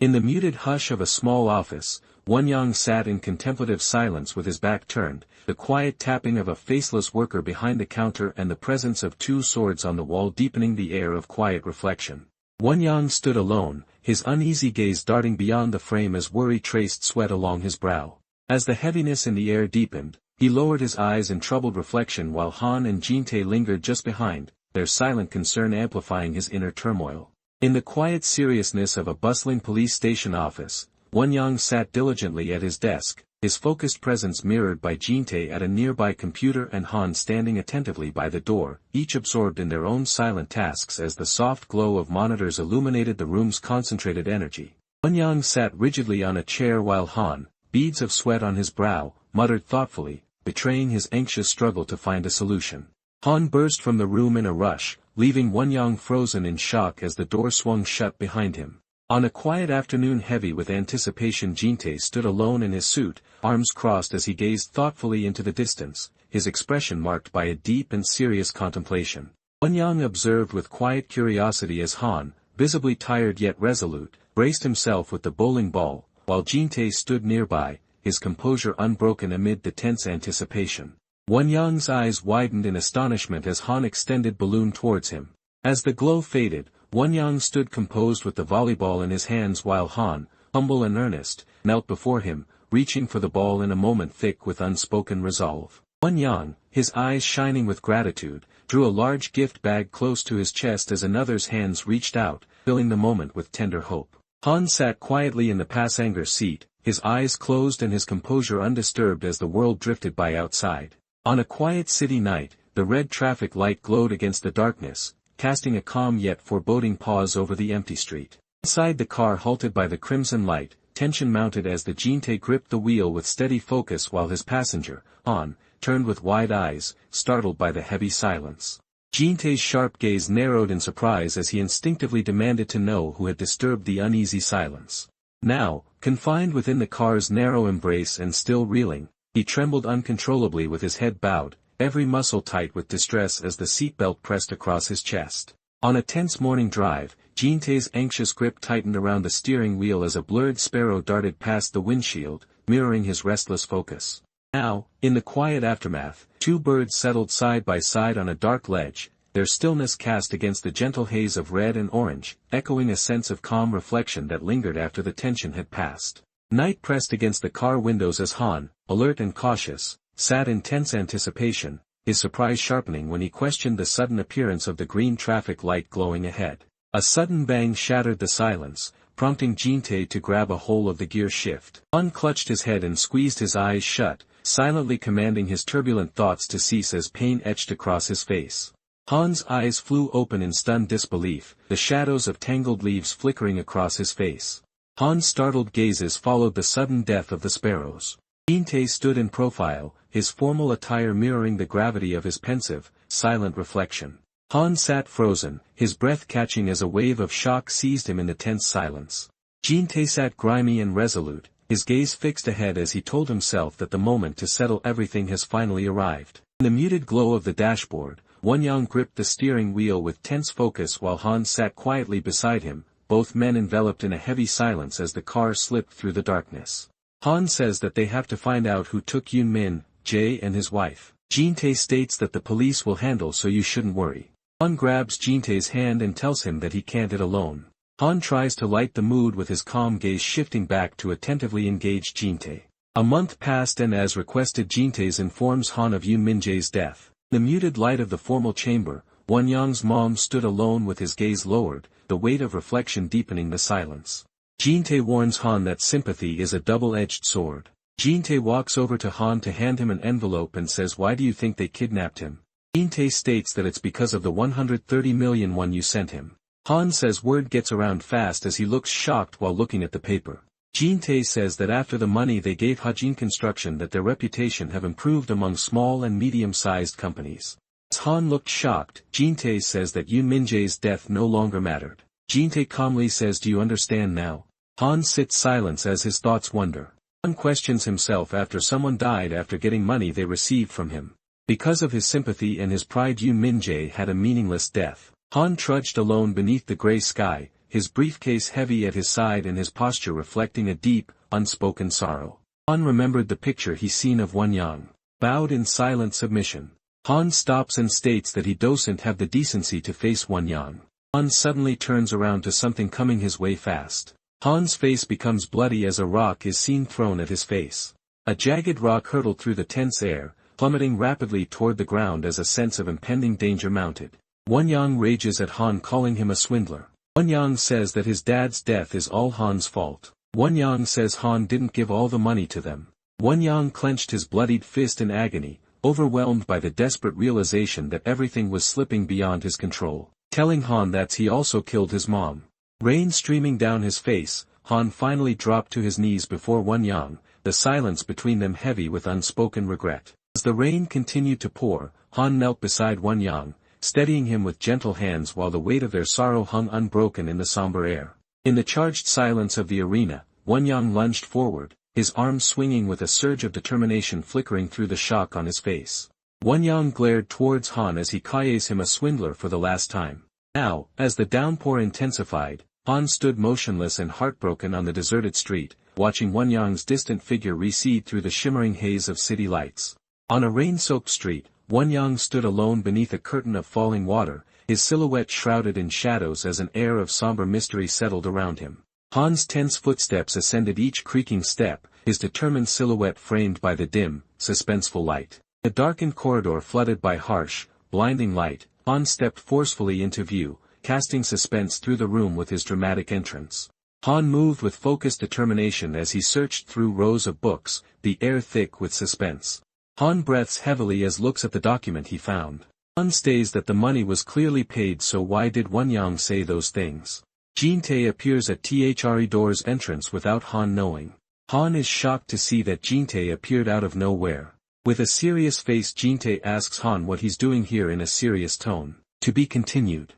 In the muted hush of a small office, Won-young sat in contemplative silence with his back turned, the quiet tapping of a faceless worker behind the counter and the presence of two swords on the wall deepening the air of quiet reflection. Won-young stood alone, his uneasy gaze darting beyond the frame as worry traced sweat along his brow. As the heaviness in the air deepened, he lowered his eyes in troubled reflection while Han and Jin-tae lingered just behind, their silent concern amplifying his inner turmoil. In the quiet seriousness of a bustling police station office, Won-young sat diligently at his desk, his focused presence mirrored by Jin-tae at a nearby computer and Han standing attentively by the door, each absorbed in their own silent tasks as the soft glow of monitors illuminated the room's concentrated energy. Won-young sat rigidly on a chair while Han, beads of sweat on his brow, muttered thoughtfully, betraying his anxious struggle to find a solution. Han burst from the room in a rush, leaving Won-young frozen in shock as the door swung shut behind him. On a quiet afternoon heavy with anticipation, Jin-tae stood alone in his suit, arms crossed as he gazed thoughtfully into the distance, his expression marked by a deep and serious contemplation. Won-young observed with quiet curiosity as Han, visibly tired yet resolute, braced himself with the bowling ball, while Jin-tae stood nearby, his composure unbroken amid the tense anticipation. Won-young's eyes widened in astonishment as Han extended balloon towards him. As the glow faded, Won-young stood composed with the volleyball in his hands while Han, humble and earnest, knelt before him, reaching for the ball in a moment thick with unspoken resolve. Won-young, his eyes shining with gratitude, drew a large gift bag close to his chest as another's hands reached out, filling the moment with tender hope. Han sat quietly in the passenger seat, his eyes closed and his composure undisturbed as the world drifted by outside. On a quiet city night, the red traffic light glowed against the darkness, casting a calm yet foreboding pause over the empty street. Inside the car halted by the crimson light, tension mounted as the Jin-tae gripped the wheel with steady focus while his passenger, Han, turned with wide eyes, startled by the heavy silence. Jin-tae's sharp gaze narrowed in surprise as he instinctively demanded to know who had disturbed the uneasy silence. Now, confined within the car's narrow embrace and still reeling, he trembled uncontrollably with his head bowed, every muscle tight with distress as the seatbelt pressed across his chest. On a tense morning drive, Jin-tae's anxious grip tightened around the steering wheel as a blurred sparrow darted past the windshield, mirroring his restless focus. Now, in the quiet aftermath, two birds settled side by side on a dark ledge, their stillness cast against the gentle haze of red and orange, echoing a sense of calm reflection that lingered after the tension had passed. Night pressed against the car windows as Han, alert and cautious, sat in tense anticipation, his surprise sharpening when he questioned the sudden appearance of the green traffic light glowing ahead. A sudden bang shattered the silence, prompting Jin-tae to grab a hold of the gear shift. Han clutched his head and squeezed his eyes shut, silently commanding his turbulent thoughts to cease as pain etched across his face. Han's eyes flew open in stunned disbelief, the shadows of tangled leaves flickering across his face. Han's startled gazes followed the sudden death of the sparrows. Jin-tae stood in profile, his formal attire mirroring the gravity of his pensive, silent reflection. Han sat frozen, his breath catching as a wave of shock seized him in the tense silence. Jin-tae sat grimy and resolute, his gaze fixed ahead as he told himself that the moment to settle everything has finally arrived. In the muted glow of the dashboard, Won-young gripped the steering wheel with tense focus while Han sat quietly beside him, both men enveloped in a heavy silence as the car slipped through the darkness. Han says that they have to find out who took Yoon-min, Jae and his wife. Jin-tae states that the police will handle, so you shouldn't worry. Han grabs Jin-tae's hand and tells him that he can't it alone. Han tries to light the mood with his calm gaze shifting back to attentively engage Jin-tae. A month passed and as requested Jin-tae informs Han of Yoon-min Jae's death. In the muted light of the formal chamber, Won-young's mom stood alone with his gaze lowered, the weight of reflection deepening the silence. Jin-tae warns Han that sympathy is a double-edged sword. Jin-tae walks over to Han to hand him an envelope and says, "Why do you think they kidnapped him?" Jin-tae states that it's because of the 130 million won you sent him. Han says word gets around fast as he looks shocked while looking at the paper. Jin-tae says that after the money they gave Hajin Construction that their reputation have improved among small and medium-sized companies. As Han looked shocked, Jin-tae says that Yoon-min Jae's death no longer mattered. Jin-tae calmly says, "Do you understand now?" Han sits silent as his thoughts wander. Han questions himself after someone died after getting money they received from him. Because of his sympathy and his pride, Yoon-min Jae had a meaningless death. Han trudged alone beneath the gray sky, his briefcase heavy at his side and his posture reflecting a deep, unspoken sorrow. Han remembered the picture he's seen of Wonyang, bowed in silent submission. Han stops and states that he doesn't have the decency to face Wonyang. Han suddenly turns around to something coming his way fast. Han's face becomes bloody as a rock is seen thrown at his face. A jagged rock hurtled through the tense air, plummeting rapidly toward the ground as a sense of impending danger mounted. Wonyang rages at Han, calling him a swindler. Wonyang says that his dad's death is all Han's fault. Wonyang says Han didn't give all the money to them. Wonyang clenched his bloodied fist in agony, overwhelmed by the desperate realization that everything was slipping beyond his control, telling Han that he also killed his mom. Rain streaming down his face, Han finally dropped to his knees before Wonyang, the silence between them heavy with unspoken regret. As the rain continued to pour, Han knelt beside Wonyang, steadying him with gentle hands while the weight of their sorrow hung unbroken in the somber air. In the charged silence of the arena, Wonyang lunged forward, his arms swinging with a surge of determination flickering through the shock on his face. Wonyang glared towards Han as he calls him a swindler for the last time. Now, as the downpour intensified, Han stood motionless and heartbroken on the deserted street, watching Wonyang's distant figure recede through the shimmering haze of city lights. On a rain-soaked street, Wonyang stood alone beneath a curtain of falling water, his silhouette shrouded in shadows as an air of somber mystery settled around him. Han's tense footsteps ascended each creaking step, his determined silhouette framed by the dim, suspenseful light. The darkened corridor flooded by harsh, blinding light, Han stepped forcefully into view, casting suspense through the room with his dramatic entrance. Han moved with focused determination as he searched through rows of books, the air thick with suspense. Han breathes heavily as looks at the document he found. Han states that the money was clearly paid, so why did Wonyang say those things? Jin-tae appears at the door's entrance without Han knowing. Han is shocked to see that Jin-tae appeared out of nowhere. With a serious face, Jin-tae asks Han what he's doing here in a serious tone. To be continued.